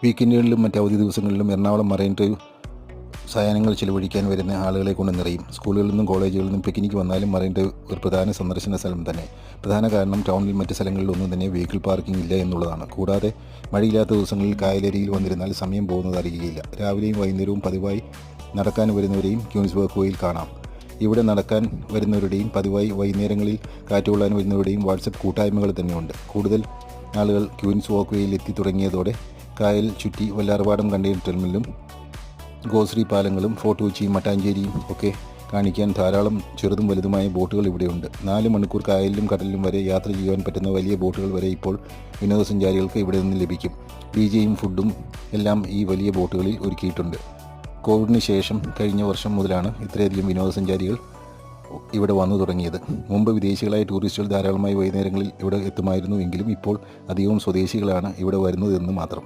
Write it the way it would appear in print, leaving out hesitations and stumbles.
വീക്കെൻഡുകളിലും മറ്റ് അവധി ദിവസങ്ങളിലും എറണാകുളം മറൈൻ ഡ്രൈവ് സായാഹ്നങ്ങൾ ചിലവഴിക്കാൻ വരുന്ന ആളുകളെ കൊണ്ട് നിറയും. സ്കൂളുകളിൽ നിന്നും കോളേജുകളിൽ നിന്നും പിക്നിക്ക് വന്നാലും മറൈൻ ഡ്രൈവ് ഒരു പ്രധാന സന്ദർശന സ്ഥലം തന്നെ. പ്രധാന കാരണം ടൗണിൽ മറ്റ് സ്ഥലങ്ങളിലൊന്നും തന്നെ വെഹിക്കിൾ പാർക്കിംഗ് ഇല്ല എന്നുള്ളതാണ്. കൂടാതെ മഴയില്ലാത്ത ദിവസങ്ങളിൽ കായലരിയിൽ വന്നിരുന്നാൽ സമയം പോകുന്നത് അറിയുകയില്ല. രാവിലെയും വൈകുന്നേരവും പതിവായി നടക്കാൻ വരുന്നവരെയും ക്യൂൻസ് വാക്ക് വേയിൽ കാണാം. ഇവിടെ നടക്കാൻ വരുന്നവരുടെയും പതിവായി വൈകുന്നേരങ്ങളിൽ കാറ്റുകൊള്ളാൻ വരുന്നവരുടെയും വാട്സപ്പ് കൂട്ടായ്മകൾ തന്നെയുണ്ട്. കൂടുതൽ ആളുകൾ ക്യൂൻസ് വാക്ക് വേയിൽ എത്തി തുടങ്ങിയതോടെ കായൽ ചുറ്റി വല്ലാർപാടം കണ്ടെയ്നർ ടെർമിനലും ഗോശ്രീ പാലങ്ങളും ഫോർട്ട് കൊച്ചിയും മട്ടാഞ്ചേരിയും ഒക്കെ കാണിക്കാൻ ധാരാളം ചെറുതും വലുതുമായ ബോട്ടുകൾ ഇവിടെയുണ്ട്. 4 മണിക്കൂർ കായലിലും കടലിലും വരെ യാത്ര ചെയ്യുവാൻ പറ്റുന്ന വലിയ ബോട്ടുകൾ വരെ ഇപ്പോൾ വിനോദസഞ്ചാരികൾക്ക് ഇവിടെ നിന്ന് ലഭിക്കും. ഡിജെയും ഫുഡും എല്ലാം ഈ വലിയ ബോട്ടുകളിൽ ഒരുക്കിയിട്ടുണ്ട്. കോവിഡിന് ശേഷം കഴിഞ്ഞ വർഷം മുതലാണ് ഇത്രയധികം വിനോദസഞ്ചാരികൾ ഇവിടെ വന്നു തുടങ്ങിയത്. മുമ്പ് വിദേശികളായ ടൂറിസ്റ്റുകൾ ധാരാളമായി വൈകുന്നേരങ്ങളിൽ ഇവിടെ എത്തുമായിരുന്നു എങ്കിലും ഇപ്പോൾ അധികവും സ്വദേശികളാണ് ഇവിടെ വരുന്നതെന്ന് മാത്രം.